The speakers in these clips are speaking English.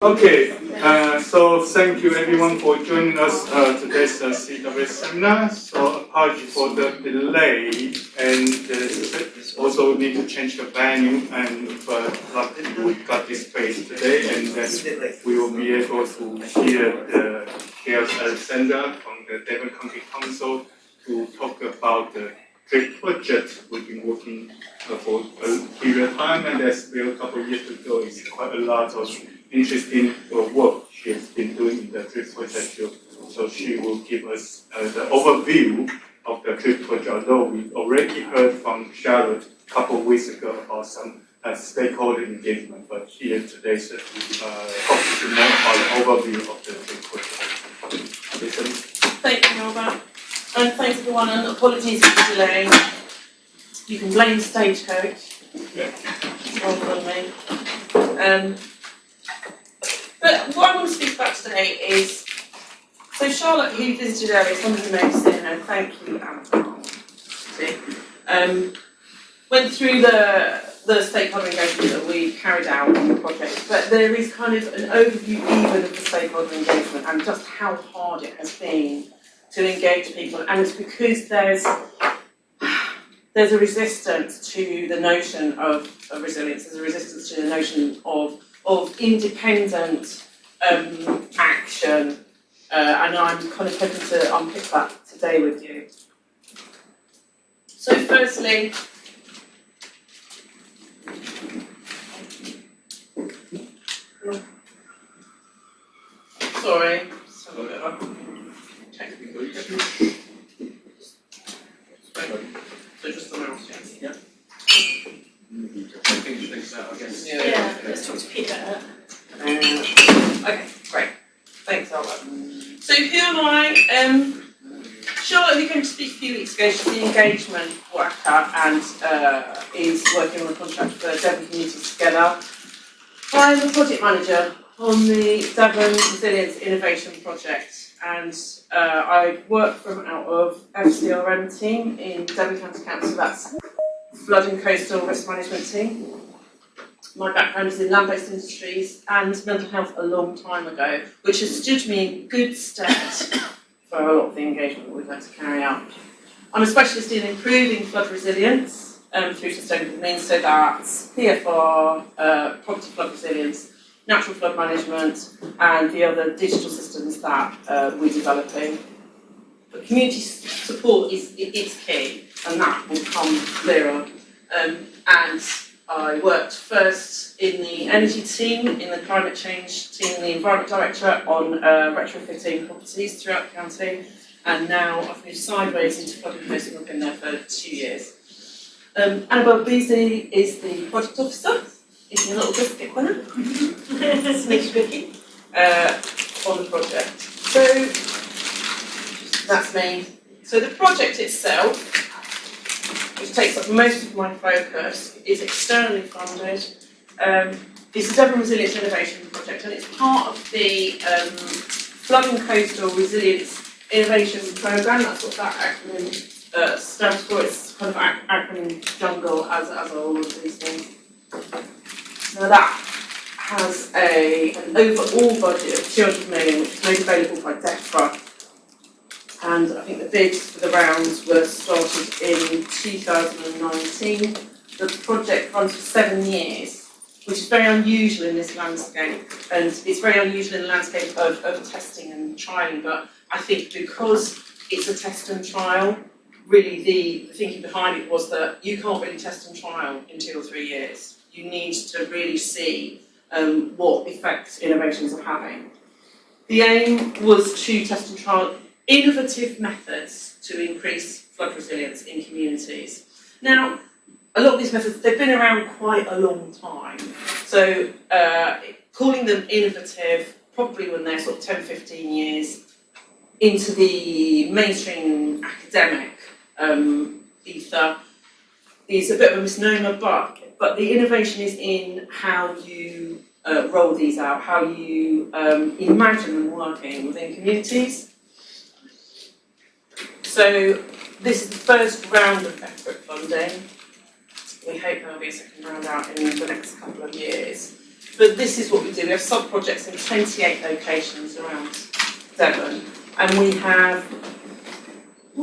Okay, so thank you everyone for joining us today's CW seminar. So apology for the delay, and also need to change the venue, and luckily we got this space today, and then we will be able to hear Gale Alexander from the Devon County Council to talk about the DRIP project we've been working for a period of time, and as well a couple of years ago, it's quite a lot of interesting work she has been doing in the DRIP project. So she will give us the overview of the DRIP project, although we already heard from Charlotte a couple of weeks ago about some stakeholder engagement, but here today is focus more on the overview of the DRIP project. Listen. Thank you, Robert. And thanks everyone, and apologies for the delay. You can blame Stagecoach rather than me. But what I want to speak about today is, so Charlotte, who visited earlier, some of you may have seen her, thank you, went through the stakeholder engagement that we carried out on the project, but there is kind of an overview even of the stakeholder engagement and just how hard it has been to engage people, and it's because there's a resistance to the notion of resilience, there's a resistance to the notion of independent action, and I'm kind of hoping to unpick that today with you. So firstly, sorry, just have a bit of technical issue. So just the mouse, yeah? Yeah, let's talk to Peter. Okay, great. Thanks, Albert. So who am I? Charlotte, who came to speak a few weeks ago, she's the engagement worker and is working on a contract for Devon Communities Together. I'm the project manager on the Devon Resilience Innovation Project, and I work from out of FCRM team in Devon County Council. That's flood and coastal risk management team. My background is in land-based industries and mental health a long time ago, which has stood me in good stead for a lot of the engagement that we'd like to carry out. I'm a specialist in improving flood resilience through sustainable means, so that's PFR, property flood resilience, natural flood management, and the other digital systems that we're developing. But community support is key, and that will come clearer. And I worked first in the energy team, in the climate change team, and the environment director on retrofitting properties throughout the county, and now I've moved sideways into flood and coastal, and I've been there for 2 years. Annabelle Beasley is the project officer, eating a little biscuit winner, sneaky cookie, on the project. So that's me. So the project itself, which takes up most of my focus, is externally funded. It's the Devon Resilience Innovation Project, and it's part of the Flood and Coastal Resilience Innovation Program. That's what that acronym stands for. It's kind of acronym jungle, as are all of these things. Now that has an overall budget of 200 million, which is made available by DEFRA. And I think the bids for the rounds were started in 2019. The project runs for 7 years, which is very unusual in this landscape. And it's very unusual in the landscape of testing and trialling. But I think because it's a test and trial, really the thinking behind it was that you can't really test and trial in 2 or 3 years. You need to really see what effects innovations are having. The aim was to test and trial innovative methods to increase flood resilience in communities. Now, a lot of these methods, they've been around quite a long time. So calling them innovative, probably when they're sort of 10, 15 years into the mainstream academic ether, is a bit of a misnomer, but the innovation is in how you roll these out, how you imagine them working within communities. So this is the first round of DEFRA funding. We hope there will be a second round out in the next couple of years. But this is what we do. We have sub-projects in 28 locations around Devon, and we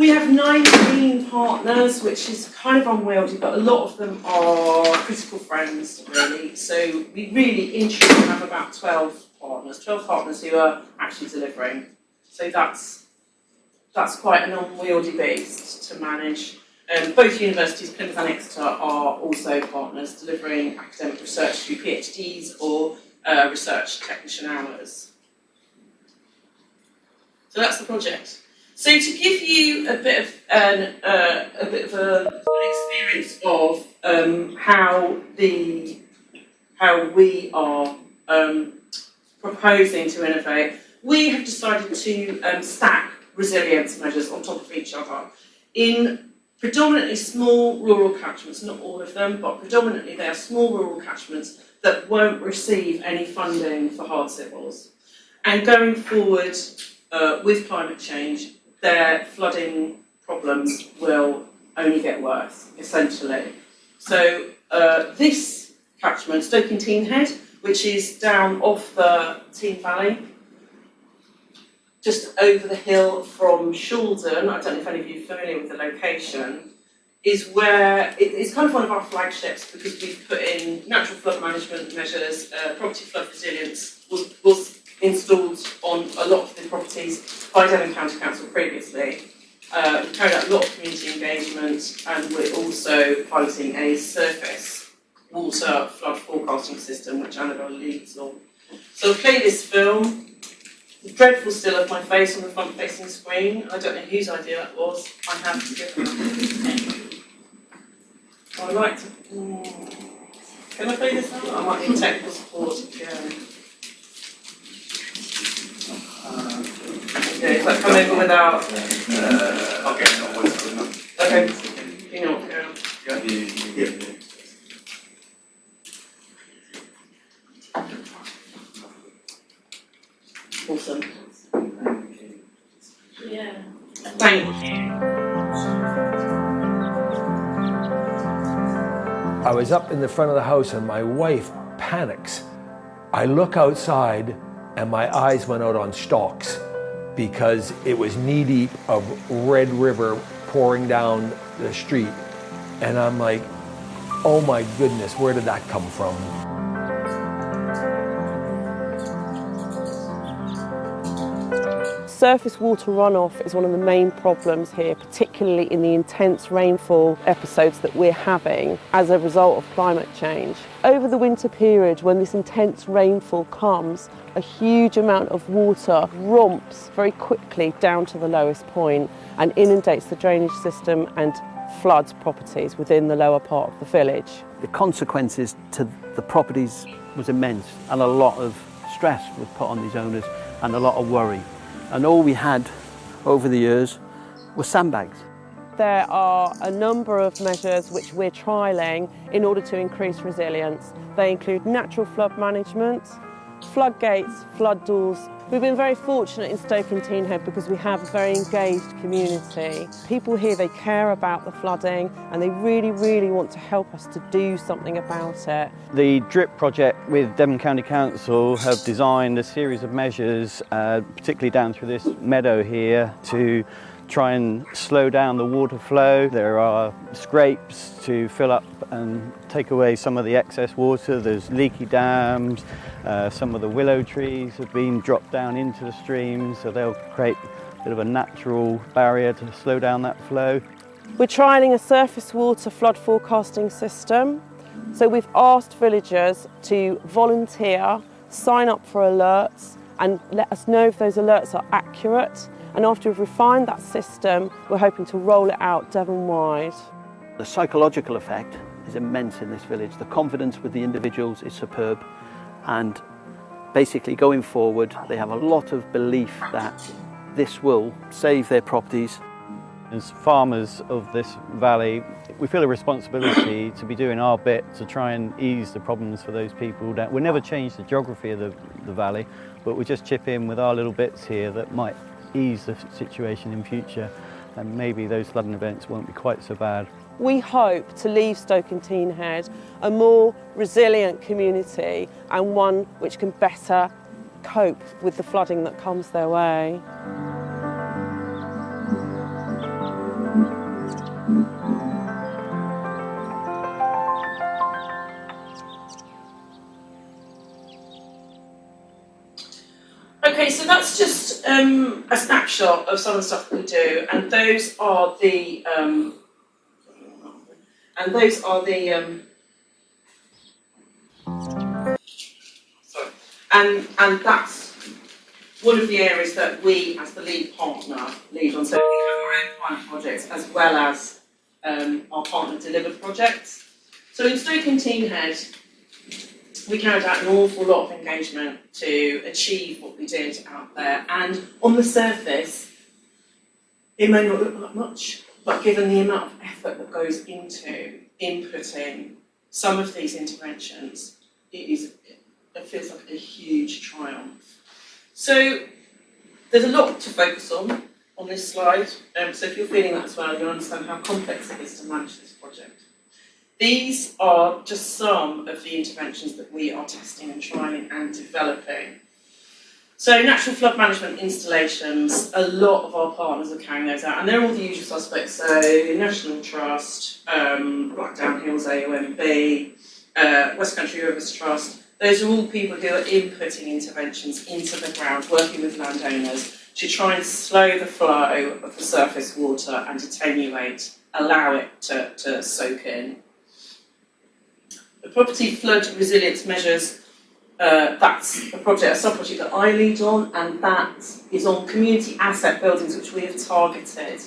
have 19 partners, which is kind of unwieldy, but a lot of them are critical friends, really. So we really, in truth, have about 12 partners who are actually delivering. So that's quite an unwieldy beast to manage. Both universities, Plymouth and Exeter, are also partners delivering academic research through PhDs or research technician hours. So that's the project. So to give you a bit of an experience of how we are proposing to innovate, we have decided to stack resilience measures on top of each other in predominantly small rural catchments, not all of them, but predominantly they are small rural catchments that won't receive any funding for hard civils. And going forward with climate change, their flooding problems will only get worse, essentially. So this catchment, Stoke-in-Tean-Head, which is down off the Tean Valley, just over the hill from Shaldon, I don't know if any of you are familiar with the location, is where it's kind of one of our flagships because we've put in natural flood management measures. Property flood resilience was installed on a lot of the properties by Devon County Council previously. We've carried out a lot of community engagement, and we're also piloting a surface water flood forecasting system, which Annabelle leads on. So I'll play this film. The dreadful still of my face on the front-facing screen. I don't know whose idea that was. I have to give them. I'd like to. Can I play this out? I might need technical support again. Okay, is that come over without? Okay. You know what? Yeah. Awesome. Yeah. Thank you. I was up in the front of the house and my wife panics. I look outside and my eyes went out on stalks because it was knee-deep of Red River pouring down the street. And I'm like, oh my goodness, where did that come from? Surface water runoff is one of the main problems here, particularly in the intense rainfall episodes that we're having as a result of climate change. Over the winter period, when this intense rainfall comes, a huge amount of water romps very quickly down to the lowest point and inundates the drainage system and floods properties within the lower part of the village. The consequences to the properties was immense, and a lot of stress was put on these owners and a lot of worry. And all we had over the years were sandbags. There are a number of measures which we're trialling in order to increase resilience. They include natural flood management, floodgates, flood doors. We've been very fortunate in Stoke-in-Tean-Head because we have a very engaged community. People here, they care about the flooding and they really, really want to help us to do something about it. The DRIP project with Devon County Council have designed a series of measures, particularly down through this meadow here, to try and slow down the water flow. There are scrapes to fill up and take away some of the excess water. There's leaky dams. Some of the willow trees have been dropped down into the streams, so they'll create a bit of a natural barrier to slow down that flow. We're trialling a surface water flood forecasting system. So we've asked villagers to volunteer, sign up for alerts and let us know if those alerts are accurate. And after we've refined that system, we're hoping to roll it out Devon-wide. The psychological effect is immense in this village. The confidence with the individuals is superb, and basically going forward they have a lot of belief that this will save their properties. As farmers of this valley, we feel a responsibility to be doing our bit to try and ease the problems for those people. We'll never change the geography of the valley, but we just chip in with our little bits here that might ease the situation in future, and maybe those flooding events won't be quite so bad. We hope to leave Stoke-on-Tees a more resilient community and one which can better cope with the flooding that comes their way. Okay, so that's just a snapshot of some of the stuff that we do, and those are the and that's one of the areas that we, as the lead partner, lead on. So we have our own pilot projects as well as our partner delivered projects. So in Stoke-on-Tees, we carried out an awful lot of engagement to achieve what we did out there, and on the surface it may not look like much, but given the amount of effort that goes into inputting some of these interventions, it feels like a huge triumph. So there's a lot to focus on this slide, so if you're feeling that as well, you'll understand how complex it is to manage this project. These are just some of the interventions that we are testing and trying and developing. So natural flood management installations, a lot of our partners are carrying those out, and they're all the usual suspects. So National Trust, Blackdown Hills AOMB, West Country Rivers Trust, those are all people who are inputting interventions into the ground, working with landowners to try and slow the flow of the surface water and attenuate, allow it to soak in. The property flood resilience measures, that's a project, a sub-project that I lead on, and that is on community asset buildings which we have targeted.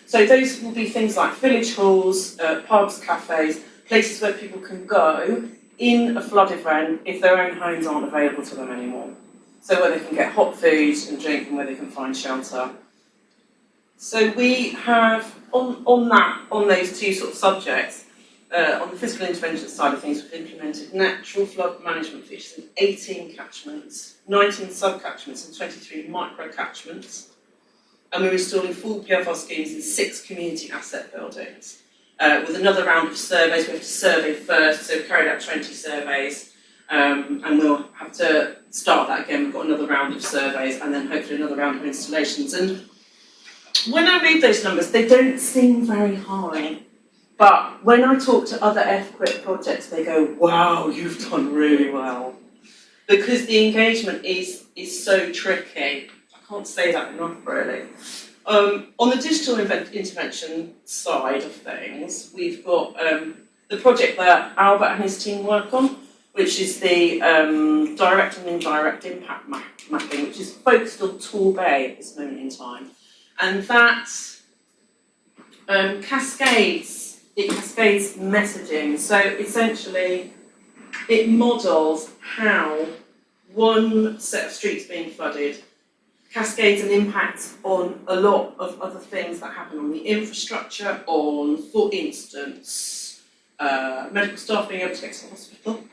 So those will be things like village halls, pubs, cafes, places where people can go in a flood event if their own homes aren't available to them anymore. So where they can get hot food and drink and where they can find shelter. So we have, on those two sort of subjects, on the physical intervention side of things, we've implemented natural flood management features in 18 catchments, 19 sub-catchments and 23 micro-catchments. And we're installing full PFR schemes in 6 community asset buildings. With another round of surveys, we have to survey first, so we've carried out 20 surveys, and we'll have to start that again. We've got another round of surveys and then hopefully another round of installations. And when I read those numbers, they don't seem very high. But when I talk to other earthquake projects, they go, wow, you've done really well. Because the engagement is so tricky. I can't say that enough, really. On the digital intervention side of things, we've got the project that Albert and his team work on, which is the direct and indirect impact mapping, which is focused on Torbay at this moment in time. And that cascades messaging. So essentially, it models how one set of streets being flooded cascades an impact on a lot of other things that happen on the infrastructure, on, for instance, medical staff being able to get to the hospital,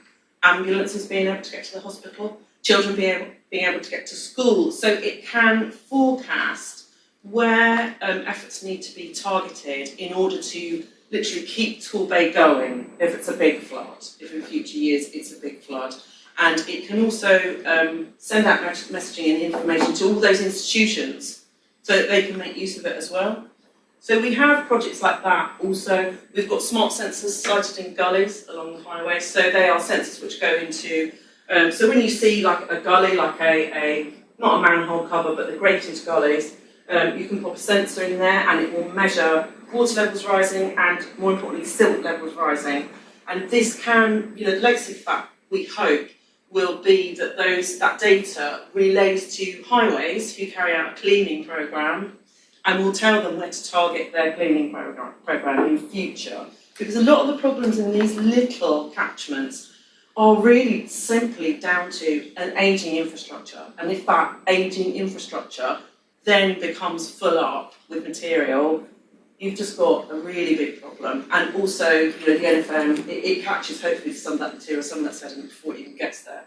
ambulances being able to get to the hospital, children being able to get to school. So it can forecast where efforts need to be targeted in order to literally keep Torbay going if it's a big flood, if in future years it's a big flood. And it can also send out messaging and information to all those institutions so that they can make use of it as well. So we have projects like that. Also, we've got smart sensors sited in gullies along the highway. So they are sensors which go into, so when you see like a gully, like a not a manhole cover, but the graded gullies, you can pop a sensor in there and it will measure water levels rising and, more importantly, silt levels rising. And this can, the legacy of that, we hope, will be that that data relays to highways who carry out a cleaning programme and will tell them where to target their cleaning programme in future. Because a lot of the problems in these little catchments are really simply down to an ageing infrastructure. And if that ageing infrastructure then becomes full up with material, you've just got a really big problem. And also, the NFM, it catches hopefully some of that material, some of that sediment before it even gets there.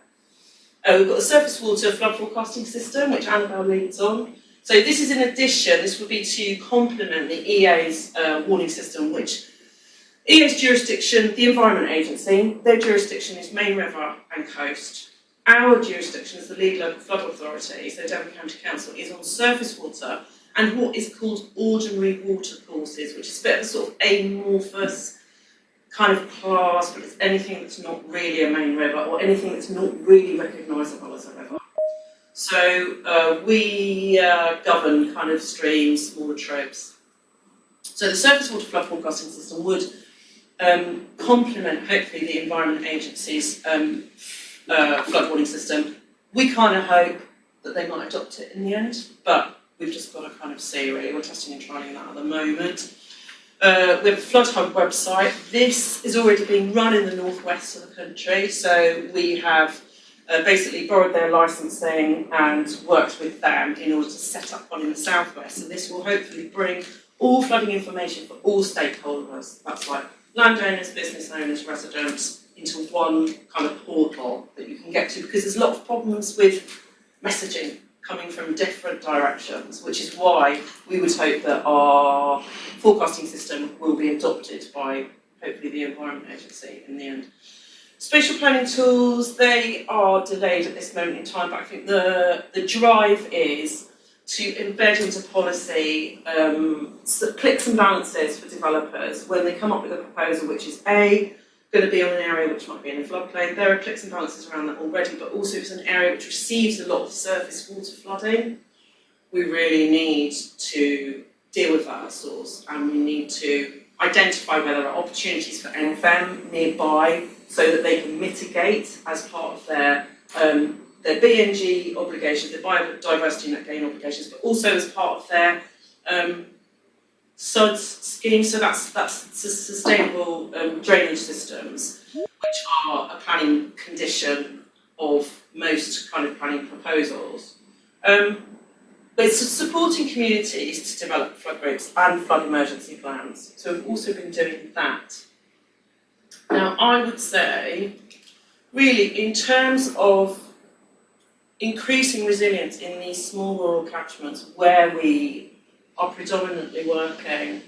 We've got the surface water flood forecasting system, which Annabelle leads on. So this is in addition, this would be to complement the EA's warning system, which EA's jurisdiction, the Environment Agency, their jurisdiction is main river and coast. Our jurisdiction as the lead local flood authority, so Devon County Council, is on surface water and what is called ordinary water courses, which is a bit of a sort of amorphous kind of class, but it's anything that's not really a main river or anything that's not really recognisable as a river. So we govern kind of streams, smaller tropes. So the surface water flood forecasting system would complement, hopefully, the Environment Agency's flood warning system. We kind of hope that they might adopt it in the end, but we've just got to kind of see, really. We're testing and trialling that at the moment. We have a Flood Hub website. This is already being run in the northwest of the country, so we have basically borrowed their licensing and worked with them in order to set up one in the southwest. So this will hopefully bring all flooding information for all stakeholders. That's like landowners, business owners, residents, into one kind of portal that you can get to, because there's a lot of problems with messaging coming from different directions, which is why we would hope that our forecasting system will be adopted by hopefully the Environment Agency in the end. Spatial planning tools, they are delayed at this moment in time, but I think the drive is to embed into policy clicks and balances for developers when they come up with a proposal which is A, going to be on an area which might be in a floodplain. There are clicks and balances around that already, but also it's an area which receives a lot of surface water flooding. We really need to deal with that at source, and we need to identify where there are opportunities for NFM nearby so that they can mitigate as part of their BNG obligations, their biodiversity net gain obligations, but also as part of their SUDS scheme. So that's sustainable drainage systems, which are a planning condition of most kind of planning proposals. But it's supporting communities to develop flood routes and flood emergency plans. So we've also been doing that. Now, I would say, really, in terms of increasing resilience in these small rural catchments where we are predominantly working,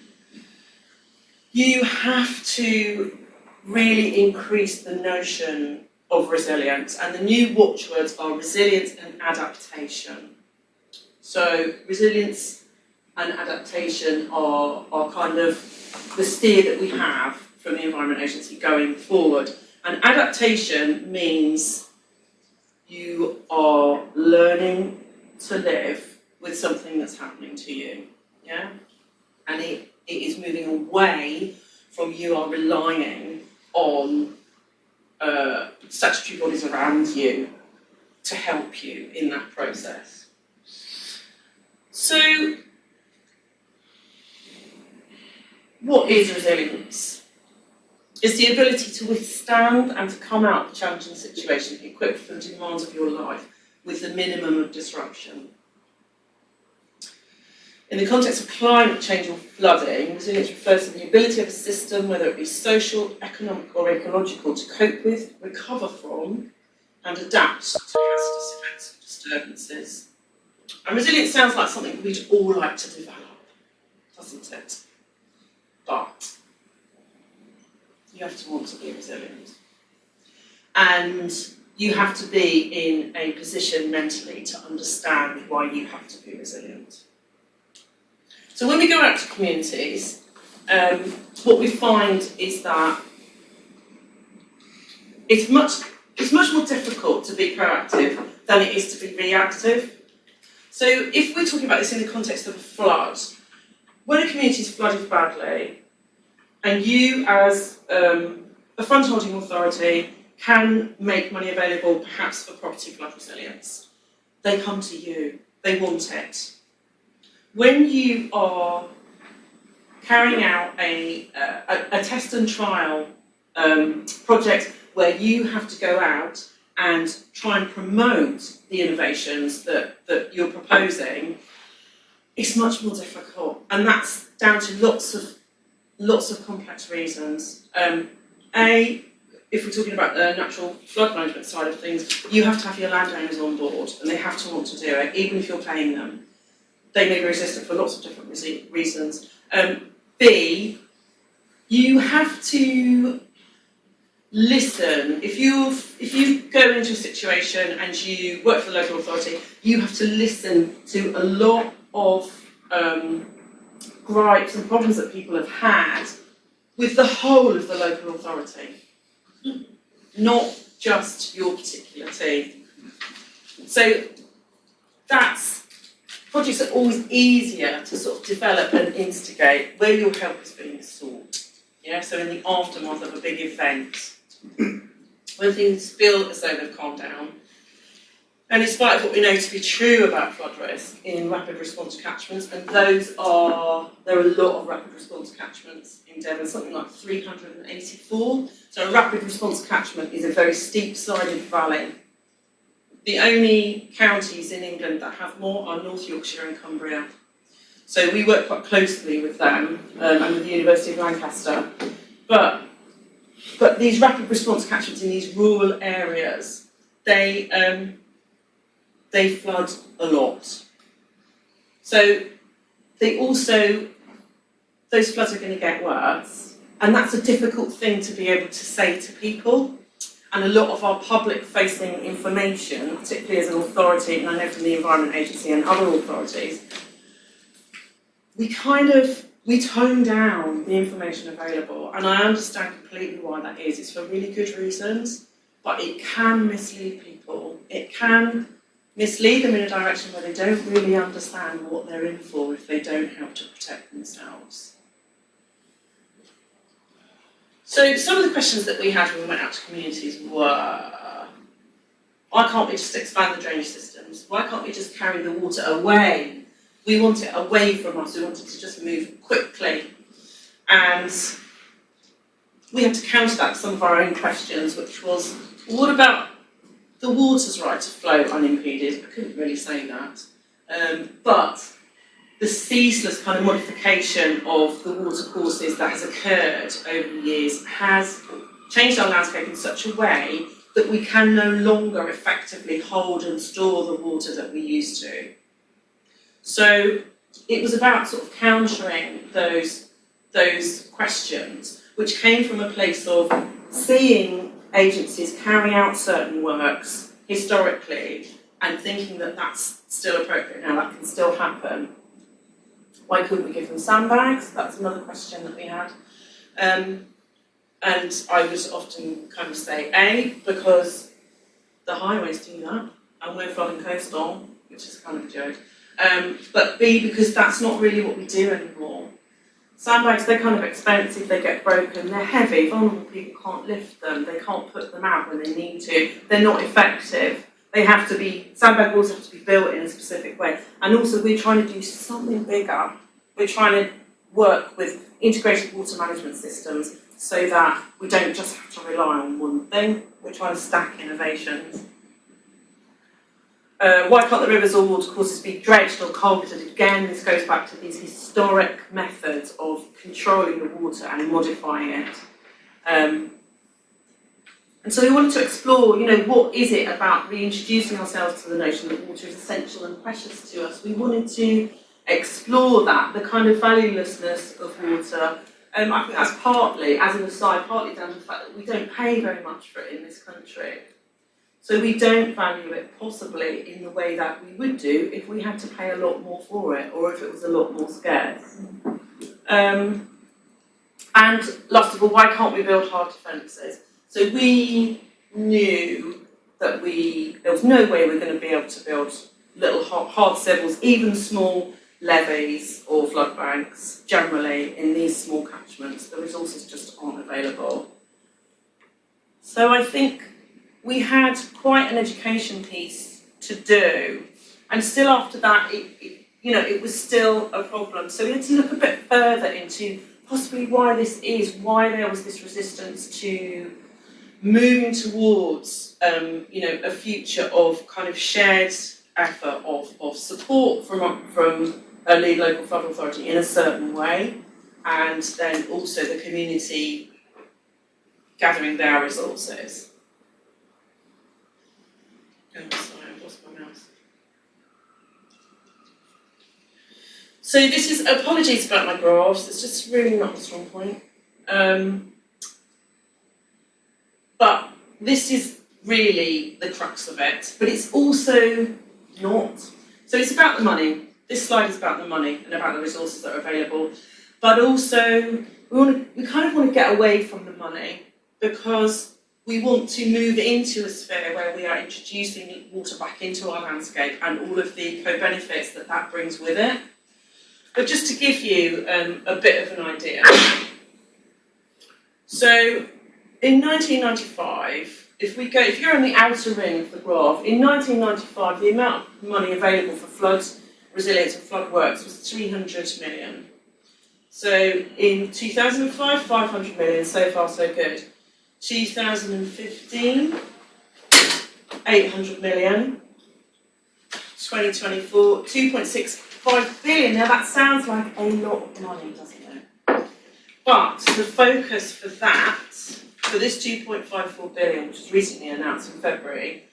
you have to really increase the notion of resilience. And the new watchwords are resilience and adaptation. So resilience and adaptation are kind of the steer that we have from the Environment Agency going forward. And adaptation means you are learning to live with something that's happening to you, yeah? And it is moving away from you are relying on statutory bodies around you to help you in that process. So, what is resilience? It's the ability to withstand and to come out of a challenging situation equipped for the demands of your life with the minimum of disruption. In the context of climate change or flooding, resilience refers to the ability of a system, whether it be social, economic or ecological, to cope with, recover from and adapt to hazardous events and disturbances. And resilience sounds like something we'd all like to develop, doesn't it? But you have to want to be resilient. And you have to be in a position mentally to understand why you have to be resilient. So when we go out to communities, what we find is that it's much more difficult to be proactive than it is to be reactive. So if we're talking about this in the context of a flood, when a community is flooded badly, and you as a fund holding authority can make money available perhaps for property flood resilience, they come to you, they want it. When you are carrying out a test and trial project where you have to go out and try and promote the innovations that you're proposing, it's much more difficult, and that's down to lots of complex reasons. If we're talking about the natural flood management side of things, you have to have your landowners on board, and they have to want to do it, even if you're paying them. They may be resistant for lots of different reasons. B, you have to listen. If you go into a situation and you work for the local authority, you have to listen to a lot of gripes and problems that people have had with the whole of the local authority, not just your particular team. So projects are always easier to sort of develop and instigate where your help is being sought. Yeah, so in the aftermath of a big event, when things feel as though they've calmed down, and in spite of what we know to be true about flood risk in rapid response catchments, and there are a lot of rapid response catchments in Devon, something like 384. So a rapid response catchment is a very steep-sided valley. The only counties in England that have more are North Yorkshire and Cumbria. So we work quite closely with them and with the University of Lancaster. But these rapid response catchments in these rural areas, they flood a lot. So those floods are going to get worse, and that's a difficult thing to be able to say to people. And a lot of our public-facing information, particularly as an authority, and I know from the Environment Agency and other authorities, we tone down the information available, and I understand completely why that is. It's for really good reasons, but it can mislead people. It can mislead them in a direction where they don't really understand what they're in for if they don't help to protect themselves. So some of the questions that we had when we went out to communities were, why can't we just expand the drainage systems? Why can't we just carry the water away? We want it away from us. We want it to just move quickly. And we had to counter that with some of our own questions, which was, what about the water's right to flow unimpeded? I couldn't really say that. But the ceaseless kind of modification of the water courses that has occurred over the years has changed our landscape in such a way that we can no longer effectively hold and store the water that we used to. So it was about sort of countering those questions, which came from a place of seeing agencies carry out certain works historically and thinking that that's still appropriate now, that can still happen. Why couldn't we give them sandbags? That's another question that we had. And I would often kind of say, because the highways do that, and we're flooding coastal, which is kind of a joke. But B, because that's not really what we do anymore. Sandbags, they're kind of expensive, they get broken, they're heavy, vulnerable people can't lift them, they can't put them out when they need to, they're not effective. Sandbag walls have to be built in a specific way. And also we're trying to do something bigger. We're trying to work with integrated water management systems so that we don't just have to rely on one thing. We're trying to stack innovations. Why can't the rivers or watercourses be dredged or culverted? Again, this goes back to these historic methods of controlling the water and modifying it. And so we wanted to explore, what is it about reintroducing ourselves to the notion that water is essential and precious to us. We wanted to explore that, the kind of valuelessness of water. I think that's partly, as an aside, partly down to the fact that we don't pay very much for it in this country. So we don't value it possibly in the way that we would do if we had to pay a lot more for it, or if it was a lot more scarce. And last of all, why can't we build hard defences? So we knew that there was no way we're going to be able to build little hard civils, even small levees or flood banks, generally in these small catchments. The resources just aren't available. So I think we had quite an education piece to do, and still after that, it was still a problem. So we had to look a bit further into possibly why there was this resistance to moving towards, a future of kind of shared effort of support from a lead local flood authority in a certain way, and then also the community gathering their resources. Oh, sorry, I've lost my mouse. So this is, apologies about my graphs, it's just really not a strong point. But this is really the crux of it, but it's also not. So it's about the money. This slide is about the money and about the resources that are available, but also we kind of want to get away from the money because we want to move into a sphere where we are introducing water back into our landscape and all of the co-benefits that that brings with it. But just to give you a bit of an idea. So in 1995, if you're in the outer ring of the graph, in 1995 the amount of money available for flood resilience and flood works was 300 million. So in 2005, 500 million, so far so good. 2015, 800 million. 2024, 2.65 billion. Now that sounds like a lot of money, doesn't it? But the focus for that, for this 2.54 billion, which was recently announced in February,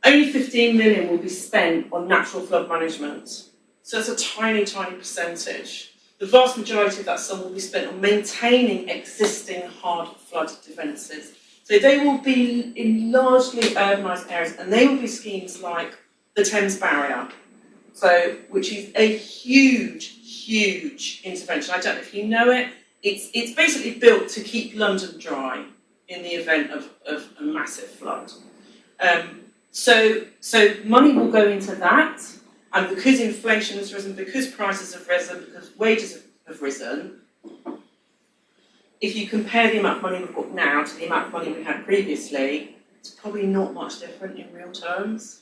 only 15 million will be spent on natural flood management. So it's a tiny, tiny percentage. The vast majority of that sum will be spent on maintaining existing hard flood defences. So they will be in largely urbanised areas, and they will be schemes like the Thames Barrier, so which is a huge, huge intervention. I don't know if you know it. It's basically built to keep London dry in the event of a massive flood. So money will go into that, and because inflation has risen, because prices have risen, because wages have risen, if you compare the amount of money we've got now to the amount of money we had previously, it's probably not much different in real terms.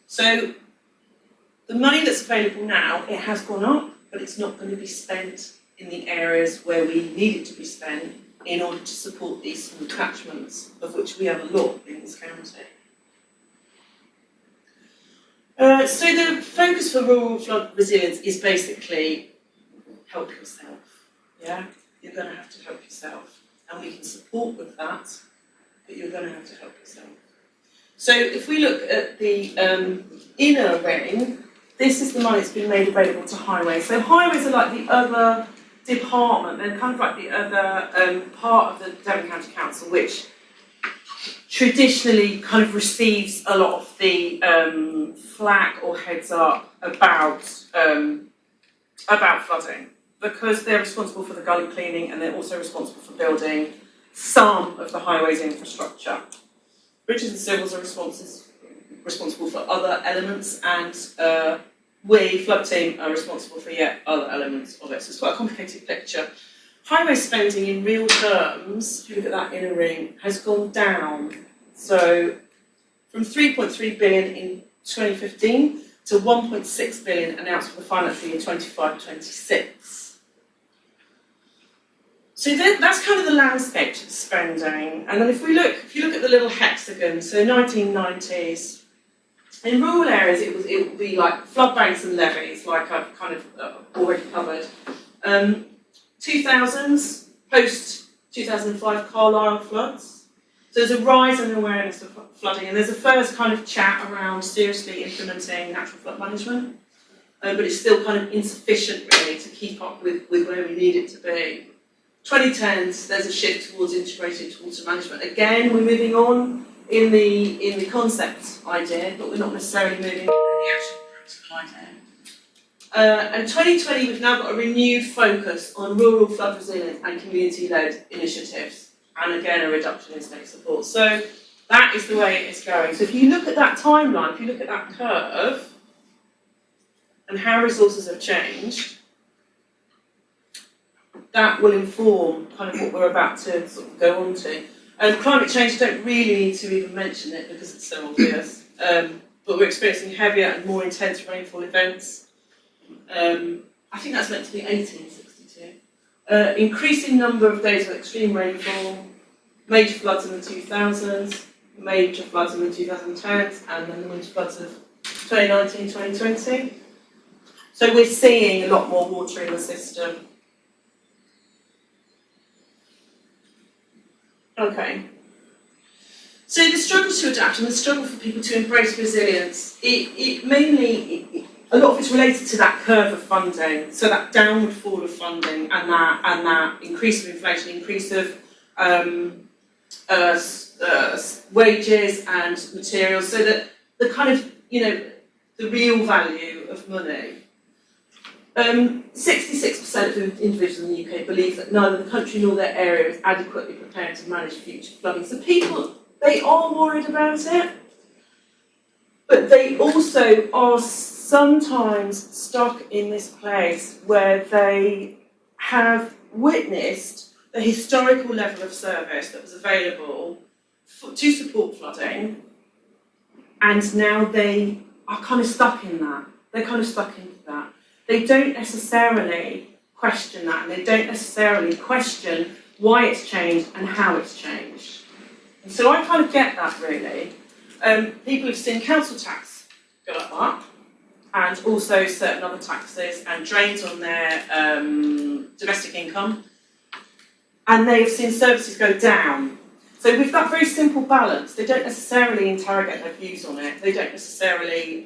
So the money that's available now, it has gone up, but it's not going to be spent in the areas where we need it to be spent in order to support these small catchments, of which we have a lot in this county. So the focus for rural flood resilience is basically help yourself. Yeah, you're going to have to help yourself, and we can support with that, but you're going to have to help yourself. So if we look at the inner ring, this is the money that's been made available to highways. So highways are like the other department, they're kind of like the other part of the Devon County Council, which traditionally kind of receives a lot of the flack or heads up about flooding, because they're responsible for the gully cleaning and they're also responsible for building some of the highways infrastructure. Bridges and civils are responsible for other elements, and we, Flood Team, are responsible for yet other elements of it. So it's quite a complicated picture. Highway spending in real terms, if you look at that inner ring, has gone down. So from 3.3 billion in 2015 to 1.6 billion announced for the financial year 25-26. So that's kind of the landscape to the spending. And then if you look at the little hexagon, so 1990s, in rural areas it would be like flood banks and levees, like I've kind of already covered. 2000s, post 2005 Carlisle floods. So there's a rise in awareness of flooding, and there's a first kind of chat around seriously implementing natural flood management, but it's still kind of insufficient really to keep up with where we need it to be. 2010s, there's a shift towards integrated water management. Again, we're moving on in the concept idea, but we're not necessarily moving on in the actual practical idea. And 2020, we've now got a renewed focus on rural flood resilience and community-led initiatives, and again, a reduction in state support. So that is the way it's going. So if you look at that timeline, if you look at that curve, and how resources have changed, that will inform kind of what we're about to sort of go on to. Climate change, don't really need to even mention it because it's so obvious, but we're experiencing heavier and more intense rainfall events. I think that's meant to be 1862. Increasing number of days of extreme rainfall, major floods in the 2000s, major floods in the 2010s, and then the winter floods of 2019-2020. So we're seeing a lot more water in the system. Okay. So the struggle to adapt and the struggle for people to embrace resilience, it mainly, a lot of it's related to that curve of funding, so that downward fall of funding and that increase of inflation, increase of wages and materials, so that the kind of, the real value of money. 66% of individuals in the UK believe that neither the country nor their area is adequately prepared to manage future flooding. So people, they are worried about it, but they also are sometimes stuck in this place where they have witnessed the historical level of service that was available to support flooding, and now they are kind of stuck in that. They're kind of stuck into that. They don't necessarily question that, and they don't necessarily question why it's changed and how it's changed. And so I kind of get that, really. People have seen council tax go up, and also certain other taxes and drains on their domestic income, and they have seen services go down. So with that very simple balance, they don't necessarily interrogate their views on it. They don't necessarily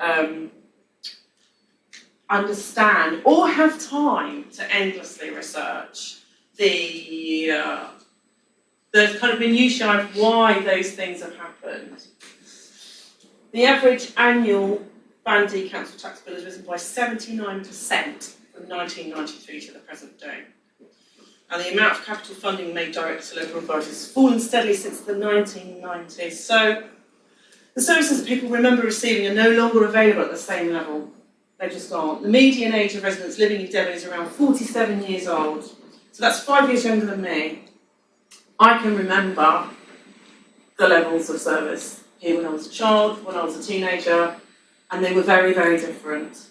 understand or have time to endlessly research the kind of minutiae of why those things have happened. The average annual Band D council tax bill has risen by 79% from 1993 to the present day. And the amount of capital funding made direct to local authorities has fallen steadily since the 1990s. So the services that people remember receiving are no longer available at the same level. They just aren't. The median age of residents living in Devon is around 47 years old. So that's 5 years younger than me. I can remember the levels of service here when I was a child, when I was a teenager, and they were very, very different.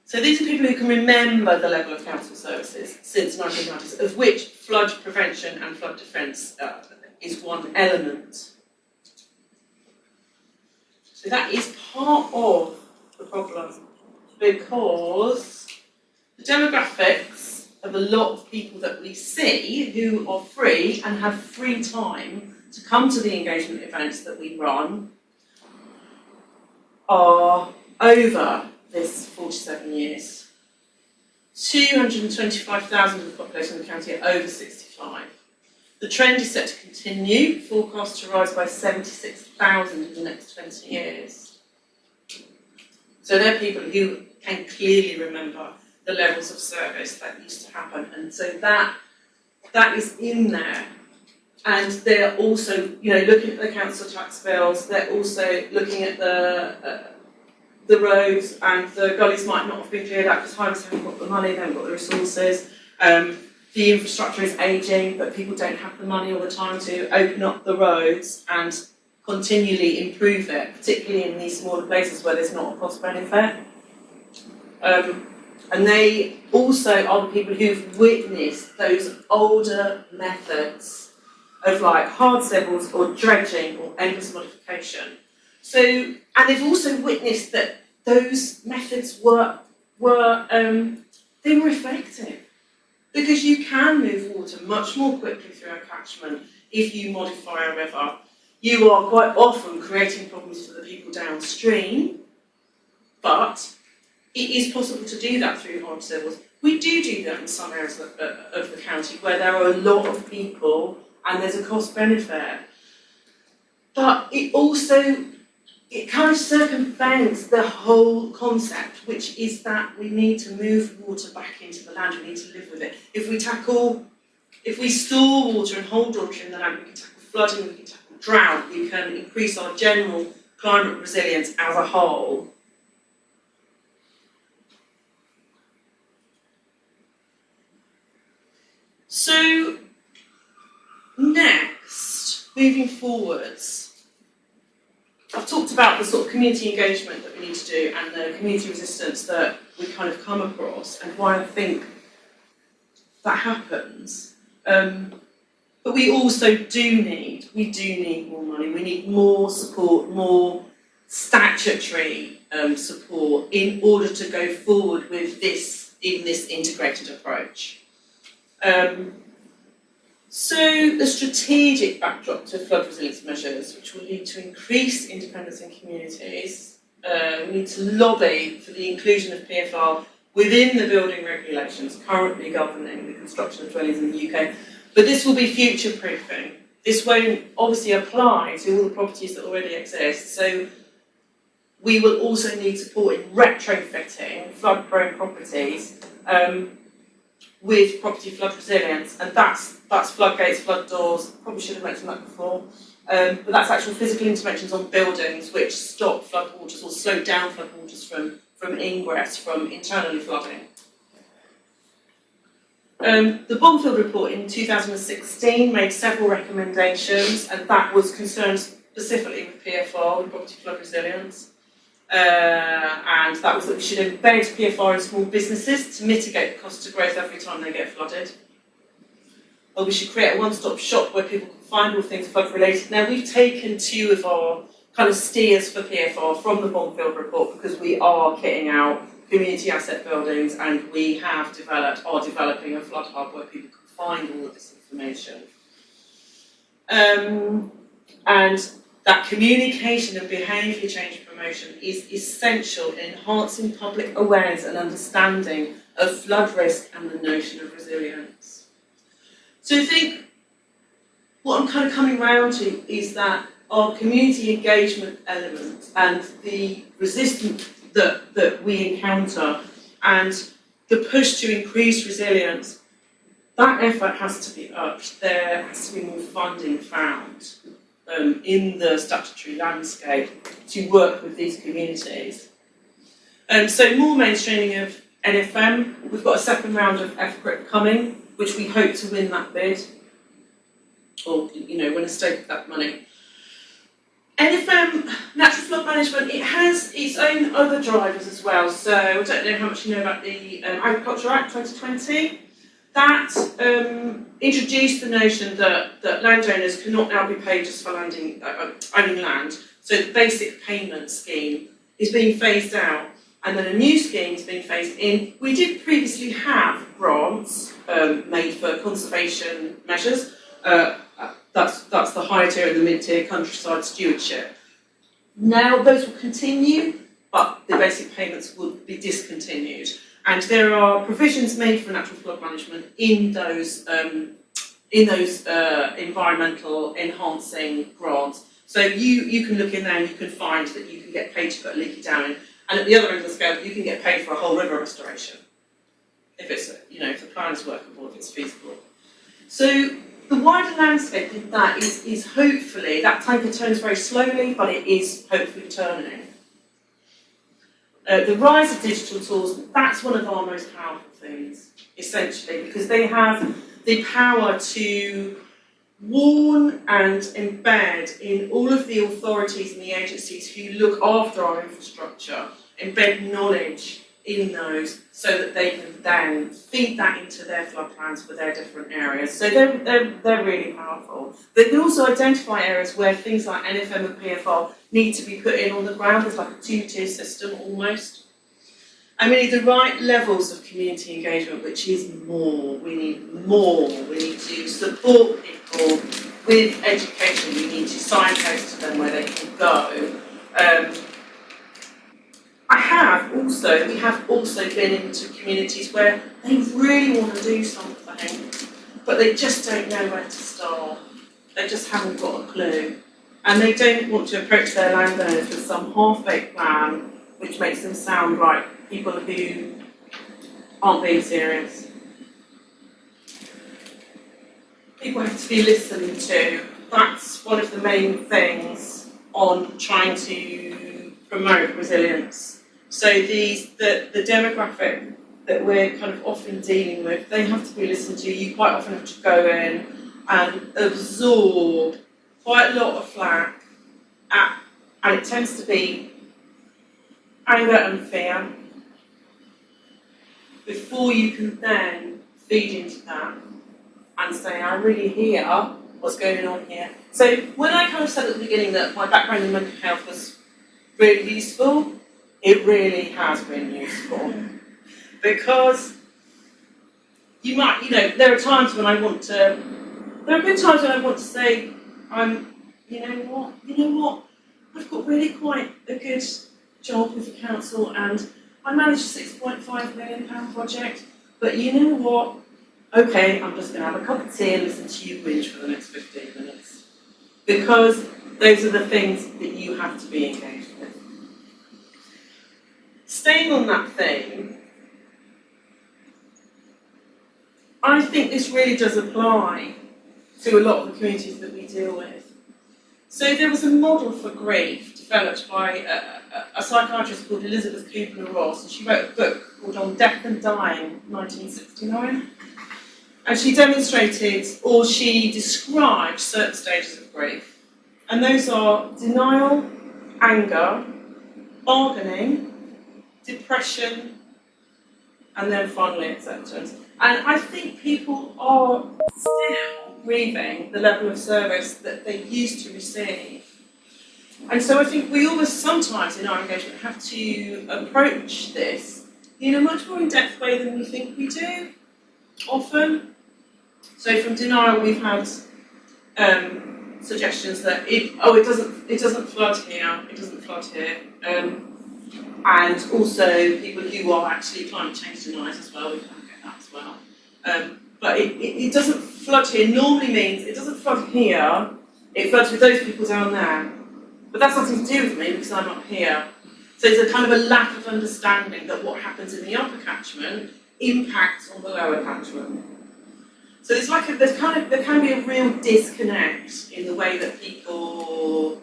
So these are people who can remember the level of council services since 1990s, of which flood prevention and flood defence is one element. So that is part of the problem, because the demographics of a lot of people that we see who are free and have free time to come to the engagement events that we run are over this 47 years. 225,000 of the population of the county are over 65. The trend is set to continue, forecast to rise by 76,000 in the next 20 years. So they're people who can clearly remember the levels of service that used to happen, and so that is in there. And they're also, looking at the council tax bills. They're also looking at the roads, and the gullies might not have been cleared out because highways haven't got the money, they haven't got the resources. The infrastructure is ageing, but people don't have the money all the time to open up the roads and continually improve it, particularly in these smaller places where there's not a cost benefit. And they also are the people who've witnessed those older methods of like hard civils or dredging or endless modification. So, and they've also witnessed that those methods were effective, because you can move water much more quickly through a catchment if you modify a river. You are quite often creating problems for the people downstream, but it is possible to do that through hard civils. We do that in some areas of the county where there are a lot of people and there's a cost benefit. But it kind of circumvents the whole concept, which is that we need to move water back into the land, we need to live with it. If we store water and hold water in the land, we can tackle flooding, we can tackle drought, we can increase our general climate resilience as a whole. So, next, moving forwards, I've talked about the sort of community engagement that we need to do and the community resistance that we kind of come across and why I think that happens. But we also do need more money. We need more support, more statutory support in order to go forward with this integrated approach. So the strategic backdrop to flood resilience measures, which will lead to increased independence in communities, we need to lobby for the inclusion of PFR within the building regulations currently governing the construction of dwellings in the UK. But this will be future-proofing. This won't obviously apply to all the properties that already exist. So we will also need support in retrofitting flood-prone properties with property flood resilience, and that's floodgates, flood doors. Probably should have mentioned that before. But that's actual physical interventions on buildings which stop floodwaters or slow down floodwaters from ingress, from internally flooding. The Bonfield report in 2016 made several recommendations, and that was concerned specifically with PFR, with property flood resilience. And that was that we should embed PFR in small businesses to mitigate the cost of growth every time they get flooded. Or we should create a one-stop shop where people can find all things flood-related. Now, we've taken two of our kind of steers for PFR from the Bonfield report because we are kitting out community asset buildings, and we are developing a flood hub where people can find all of this information. And that communication and behaviour change promotion is essential in enhancing public awareness and understanding of flood risk and the notion of resilience. So I think what I'm kind of coming round to is that our community engagement element and the resistance that we encounter and the push to increase resilience, that effort has to be upped. There has to be more funding found in the statutory landscape to work with these communities. So more mainstreaming of NFM. We've got a second round of FCRIP coming, which we hope to win that bid, or win a stake of that money. NFM, natural flood management, it has its own other drivers as well. So I don't know how much you know about the Agriculture Act 2020. That introduced the notion that landowners cannot now be paid just for owning land. So the basic payment scheme is being phased out, and then a new scheme is being phased in. We did previously have grants made for conservation measures. That's the higher tier and the mid-tier countryside stewardship. Now those will continue, but the basic payments will be discontinued. And there are provisions made for natural flood management in those environmental enhancing grants. So you can look in there and you can find that you can get paid to put a leaky dam in. And at the other end of the scale, you can get paid for a whole river restoration if it's if the plan is workable, if it's feasible. So the wider landscape of that is hopefully, that tanker turns very slowly, but it is hopefully turning. The rise of digital tools, that's one of our most powerful things, essentially, because they have the power to warn and embed in all of the authorities and the agencies who look after our infrastructure, embed knowledge in those so that they can then feed that into their flood plans for their different areas. So they're really powerful. They can also identify areas where things like NFM and PFR need to be put in on the ground. It's like a two-tier system almost. And we need the right levels of community engagement, which is more. We need more. We need to support people with education. We need to signpost to them where they can go. We have also been into communities where they really want to do something, but they just don't know where to start. They just haven't got a clue. And they don't want to approach their landowners with some half-baked plan, which makes them sound like people who aren't being serious. People have to be listened to. That's one of the main things on trying to promote resilience. So the demographic that we're kind of often dealing with, they have to be listened to. You quite often have to go in and absorb quite a lot of flack, and it tends to be anger and fear, before you can then feed into that and say, I really hear what's going on here. So when I kind of said at the beginning that my background in mental health was really useful, it really has been useful. Because there are times when I want to, there are good times when I want to say, you know what, I've got really quite a good job with the council, and I managed a £6.5 million project, but you know what? Okay, I'm just going to have a cup of tea and listen to you whinge for the next 15 minutes. Because those are the things that you have to be engaged with. Staying on that theme, I think this really does apply to a lot of the communities that we deal with. So there was a model for grief developed by a psychiatrist called Elizabeth Kubler-Ross, and she wrote a book called On Death and Dying, 1969. And she demonstrated, or she described, certain stages of grief. And those are denial, anger, bargaining, depression, and then finally acceptance. And I think people are still grieving the level of service that they used to receive. And so I think we always sometimes in our engagement have to approach this in a much more in-depth way than we think we do, often. So from denial we've had suggestions that it doesn't flood here, it doesn't flood here. And also people who are actually climate change deniers as well, we kind of get that as well. But it doesn't flood here normally means it doesn't flood here, it floods with those people down there. But that's nothing to do with me because I'm up here. So there's a kind of a lack of understanding that what happens in the upper catchment impacts on the lower catchment. So it's like there can be a real disconnect in the way that people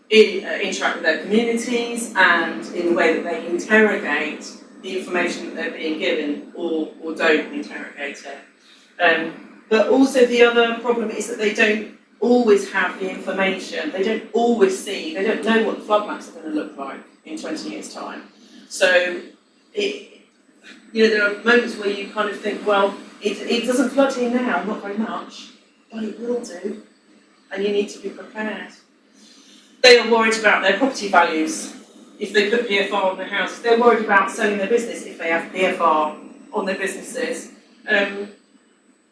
interact with their communities and in the way that they interrogate the information that they're being given or don't interrogate it. But also the other problem is that they don't always have the information, they don't always see, they don't know what the flood maps are going to look like in 20 years' time. So there are moments where you kind of think, well, it doesn't flood here now, not very much, but it will do, and you need to be prepared. They are worried about their property values if they put PFR on their houses. They're worried about selling their business if they have PFR on their businesses. And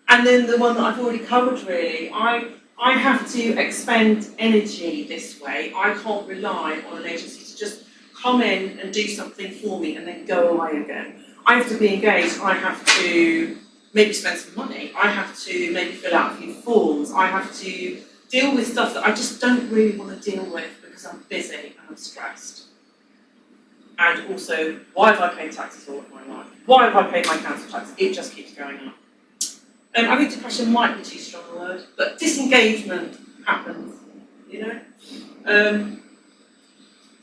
then the one that I've already covered really, I have to expend energy this way. I can't rely on an agency to just come in and do something for me and then go away again. I have to be engaged. I have to maybe spend some money. I have to maybe fill out a few forms. I have to deal with stuff that I just don't really want to deal with because I'm busy and I'm stressed. And also, why have I paid taxes all of my life? Why have I paid my council tax? It just keeps going up. I think depression might be too strong a word, but disengagement happens,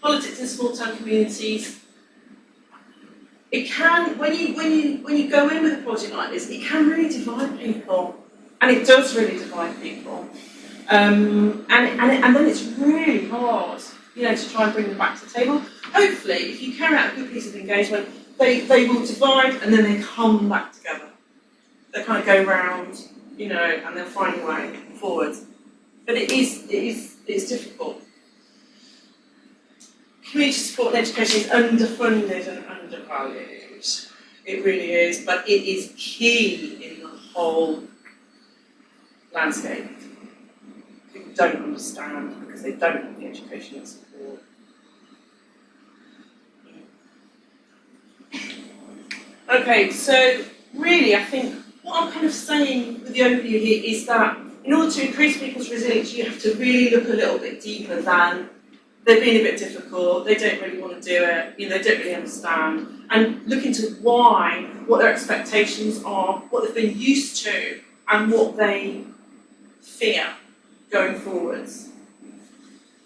Politics in small-town communities, it can, when you go in with a project like this, it can really divide people, and it does really divide people. And then it's really hard, to try and bring them back to the table. Hopefully, if you carry out a good piece of engagement, they will divide and then they come back together. They kind of go round, and they'll find a way forward. But it's difficult. Community support and education is underfunded and undervalued. It really is, but it is key in the whole landscape. People don't understand because they don't have the education and support. Okay, so really I think what I'm kind of saying with the overview here is that in order to increase people's resilience, you have to really look a little bit deeper than they're being a bit difficult, they don't really want to do it, they don't really understand, and look into what their expectations are, what they've been used to, and what they fear going forwards.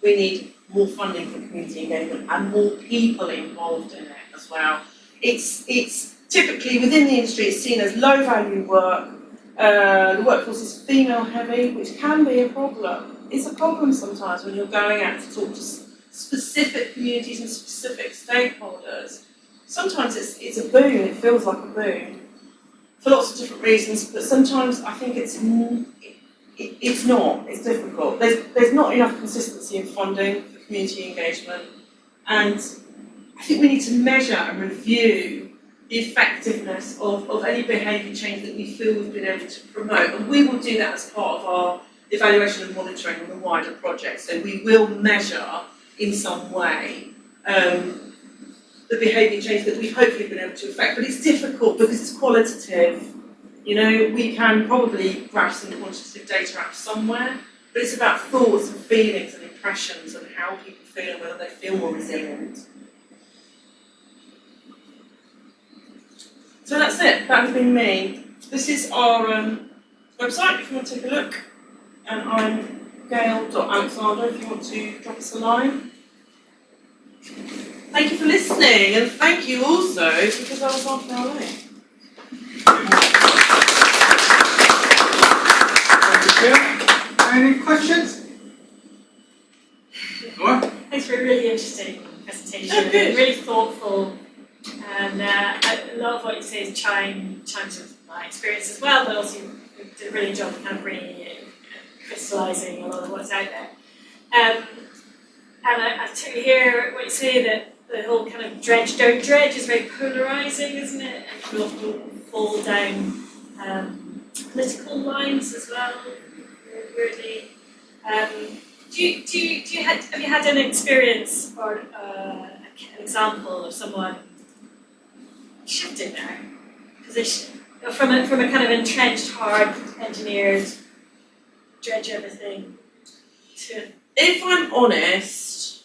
We need more funding for community engagement and more people involved in it as well. It's typically within the industry it's seen as low value work. The workforce is female heavy, which can be a problem. It's a problem sometimes when you're going out to talk to specific communities and specific stakeholders. Sometimes it's a boon, it feels like a boon for lots of different reasons, but sometimes I think it's not, it's difficult. There's not enough consistency in funding for community engagement, and I think we need to measure and review the effectiveness of any behaviour change that we feel we've been able to promote, and we will do that as part of our evaluation and monitoring on the wider project. So we will measure in some way the behaviour change that we've hopefully been able to affect. But it's difficult because it's qualitative. You know, we can probably grab some quantitative data out somewhere, but it's about thoughts and feelings and impressions and how people feel and whether they feel more resilient. So that's it. That has been me. This is our website if you want to take a look. And I'm Gale.Alexander if you want to drop us a line. Thank you for listening, and thank you also because I was half an hour late. Any questions? What? Thanks for a really interesting presentation. Oh, good. Really thoughtful, and a lot of what you say is chimes with my experience as well, but also you did a really job of kind of bringing it, crystallising a lot of what's out there. And I totally hear what you say, that the whole kind of dredge, don't dredge is very polarising, isn't it? And can often fall down political lines as well, weirdly. Have you had an experience or an example of someone shifting their position from a kind of entrenched, hard, engineered, dredge everything to? If I'm honest,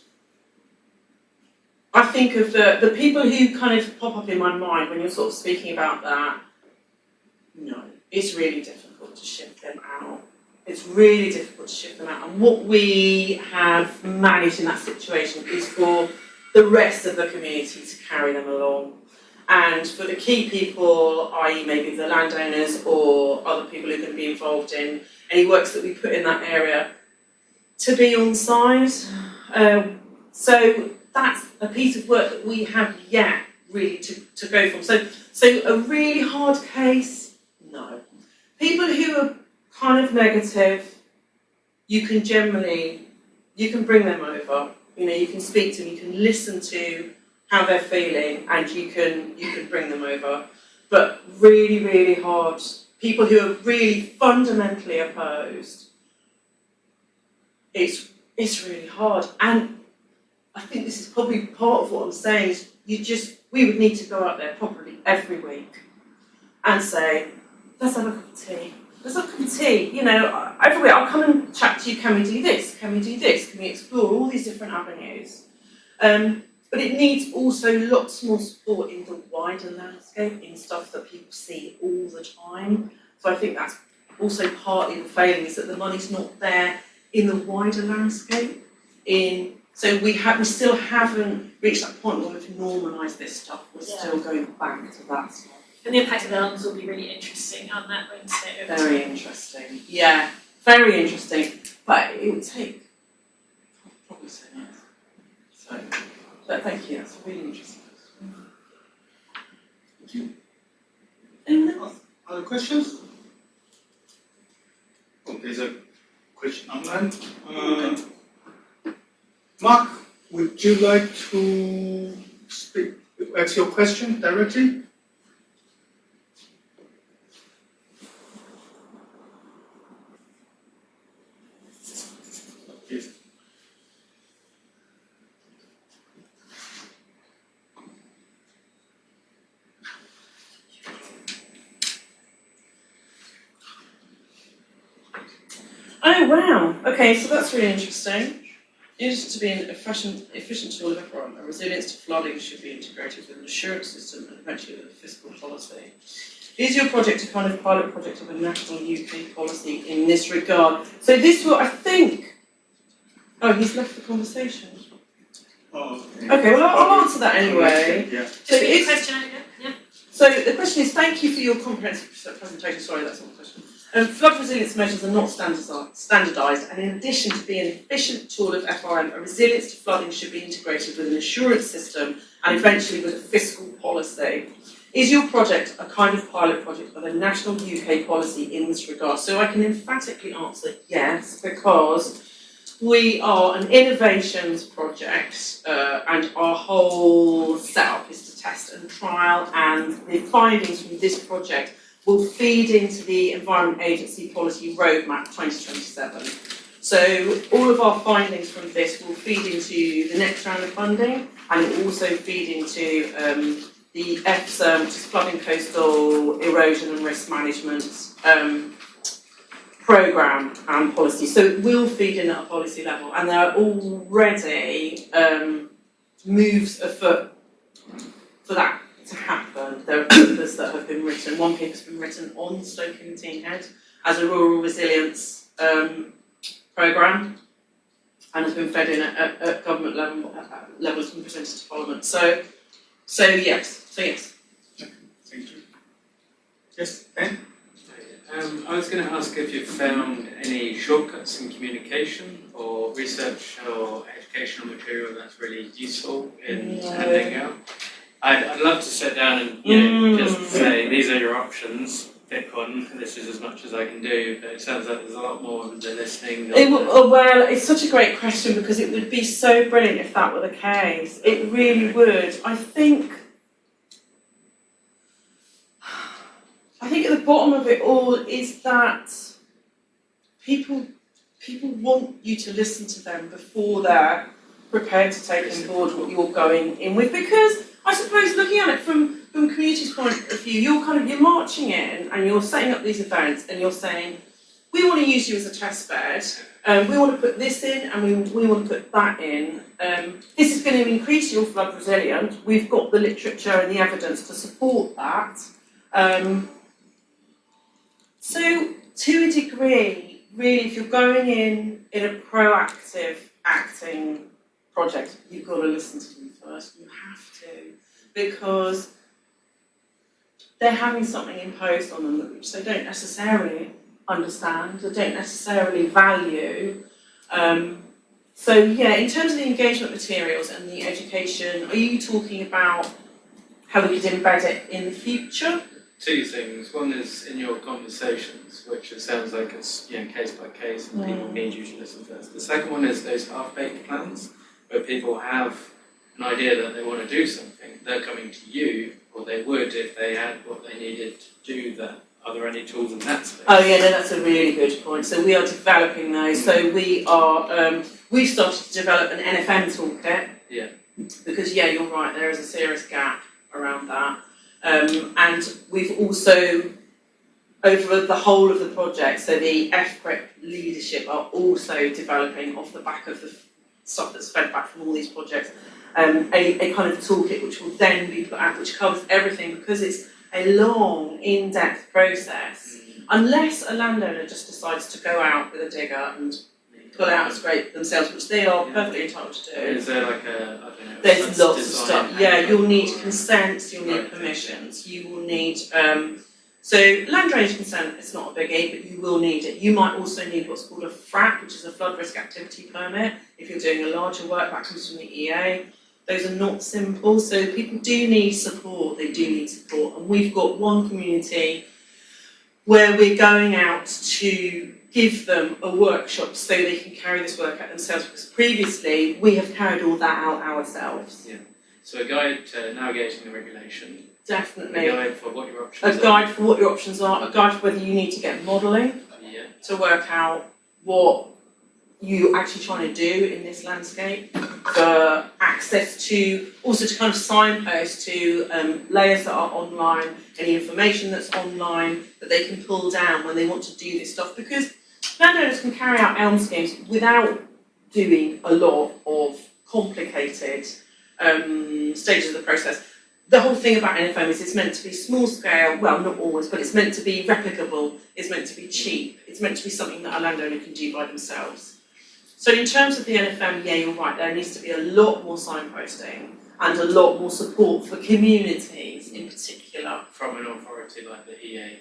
I think of the people who kind of pop up in my mind when you're sort of speaking about that. No, it's really difficult to shift them out. It's really difficult to shift them out. And what we have managed in that situation is for the rest of the community to carry them along. And for the key people, i.e. maybe the landowners or other people who are going to be involved in any works that we put in that area, to be on side. So that's a piece of work that we have yet really to go from. So a really hard case, no. People who are kind of negative, you can bring them over. You know, you can speak to them, you can listen to how they're feeling, and you can bring them over. But really, really hard, people who are really fundamentally opposed, it's really hard. And I think this is probably part of what I'm saying is we would need to go out there properly every week and say, let's have a cup of tea. Let's have a cup of tea. You know, every week I'll come and chat to you, can we do this? Can we do this? Can we explore all these different avenues? But it needs also lots more support in the wider landscape, in stuff that people see all the time. So I think that's also partly the failing, is that the money's not there in the wider landscape. So we still haven't reached that point where we've normalised this stuff. We're still going back to that stuff. And the impact of elms will be really interesting on that Wednesday. Very interesting. Yeah, very interesting. But it would take probably 10 years. So, but thank you. That's really interesting. Thank you. Anyone else? Other questions? Oh, there's a question online. Mark, would you like to ask your question directly? Yes. Oh wow! Okay, so that's really interesting. Used to be an efficient tool of DEFRA, resilience to flooding should be integrated with an assurance system and eventually with a fiscal policy. Is your project a kind of pilot project of a national UK policy in this regard? So this will, I think. Oh, he's left the conversation. Oh, Okay, well I'll answer that anyway. Yeah. Just read the question out again. Yeah. So the question is, thank you for your comprehensive presentation. Sorry, that's not the question. Flood resilience measures are not standardised, and in addition to being an efficient tool of FRM, a resilience to flooding should be integrated with an assurance system and eventually with a fiscal policy. Is your project a kind of pilot project of a national UK policy in this regard? So I can emphatically answer yes, because we are an innovations project, and our whole setup is to test and trial, and the findings from this project will feed into the Environment Agency Policy Roadmap 2027. So all of our findings from this will feed into the next round of funding, and it will also feed into the EFSA, which is Flooding, Coastal Erosion and Risk Management programme and policy. So it will feed in at a policy level, and there are already moves afoot for that to happen. There are papers that have been written. One paper's been written on Stoke and Teen Head as a rural resilience programme, and has been fed in at government levels and presented to Parliament. So yes. Thank you. Yes, Ben? I was going to ask if you've found any shortcuts in communication or research or educational material that's really useful in handing out. I'd love to sit down and just say, these are your options, pick one, this is as much as I can do, but it sounds like there's a lot more than listening. Well, it's such a great question, because it would be so brilliant if that were the case. It really would. I think at the bottom of it all is that people want you to listen to them before they're prepared to take on board what you're going in with. Because I suppose, looking at it from community's point of view, you're marching in and you're setting up these events and you're saying, we want to use you as a test bed, we want to put this in and we want to put that in. This is going to increase your flood resilience. We've got the literature and the evidence to support that. So, to a degree, really, if you're going in a proactive acting project, you've got to listen to them first. You have to, because they're having something imposed on them which they don't necessarily understand, they don't necessarily value. So, yeah, in terms of the engagement materials and the education, are you talking about how we could embed it in the future? Two things. One is in your conversations, which it sounds like it's case by case and people need you to listen first. The second one is those half-baked plans, where people have an idea that they want to do something. They're coming to you, or they would if they had what they needed to do that. Are there any tools in that space? Oh yeah, no, that's a really good point. So we are developing those. So we've started to develop an NFM toolkit. Yeah. Because you're right, there is a serious gap around that. And we've also, over the whole of the project, so the FPREP leadership are also developing off the back of the stuff that's fed back from all these projects, a kind of toolkit which will then be put out, which covers everything, because it's a long, in-depth process. Unless a landowner just decides to go out with a digger and pull out a scrape themselves, which they are perfectly entitled to do. Is there like a, I don't know, there's lots of design? stuff. Yeah, you'll need consents, you'll need permissions, you will need, so land drainage consent, it's not a biggie, but you will need it. You might also need what's called a FRAP, which is a flood risk activity permit. If you're doing a larger work, that comes from the EA. Those are not simple, so people do need support, they do need support. And we've got one community where we're going out to give them a workshop so they can carry this work out themselves, because previously we have carried all that out ourselves. Yeah. So a guide to navigating the regulation. Definitely. A guide for what your options are. A guide for what your options are, a guide for whether you need to get modelling to work out what you're actually trying to do in this landscape, for access to, also to kind of signpost to layers that are online, any information that's online that they can pull down when they want to do this stuff, because landowners can carry out elm schemes without doing a lot of complicated stages of the process. The whole thing about NFM is it's meant to be small scale, well, not always, but it's meant to be replicable, it's meant to be cheap, it's meant to be something that a landowner can do by themselves. So in terms of the NFM, you're right, there needs to be a lot more signposting and a lot more support for communities in particular. From an authority like the EA.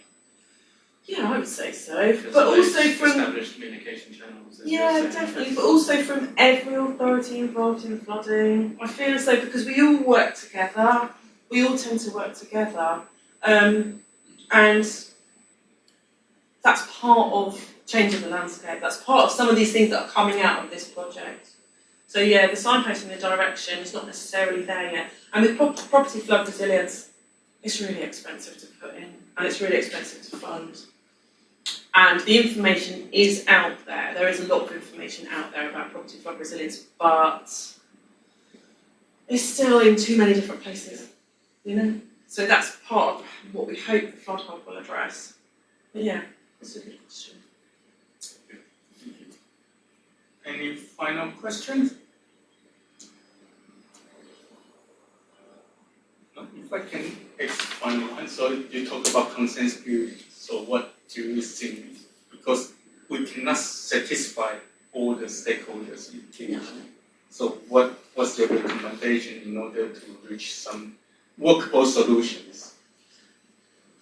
Yeah, I would say so. But also from established communication channels. Definitely. But also from every authority involved in flooding. I feel as though, because we all work together, we all tend to work together, and that's part of changing the landscape. That's part of some of these things that are coming out of this project. So the signposting, the direction is not necessarily there yet. And with property flood resilience, it's really expensive to put in, and it's really expensive to fund. And the information is out there. There is a lot of information out there about property flood resilience, but it's still in too many different places, you know? So that's part of what we hope the Flood Hub will address. But yeah, it's a good question. Any final questions? No, if I can ask final one, so you talk about consensus building. So what do you think? Because we cannot satisfy all the stakeholders in Kenya. So what's your recommendation in order to reach some workable solutions?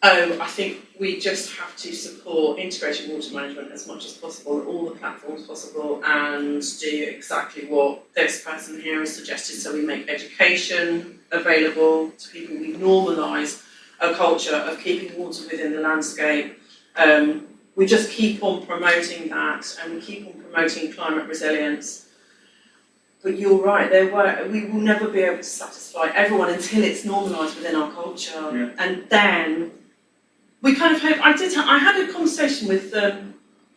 Oh, I think we just have to support integrated water management as much as possible, all the platforms possible, and do exactly what this person here has suggested. So we make education available to people. We normalise a culture of keeping water within the landscape. We just keep on promoting that, and we keep on promoting climate resilience. But you're right, we will never be able to satisfy everyone until it's normalised within our culture. Yeah. And then we kind of hope, I had a conversation with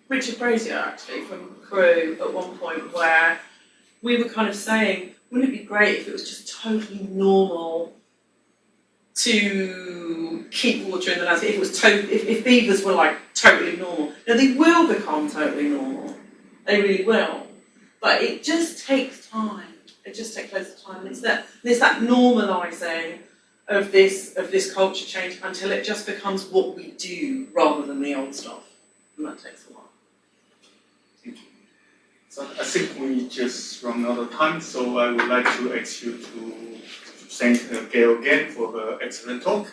Richard Brazier actually from Crew at one point where we were kind of saying, wouldn't it be great if it was just totally normal to keep water in the landscape, if beavers were like totally normal. Now they will become totally normal, they really will, but it just takes time. It just takes loads of time. And it's that normalising of this culture change until it just becomes what we do rather than the old stuff, and that takes a while. Thank you. So I think we just run out of time, so I would like to ask you to thank Gale again for her excellent talk.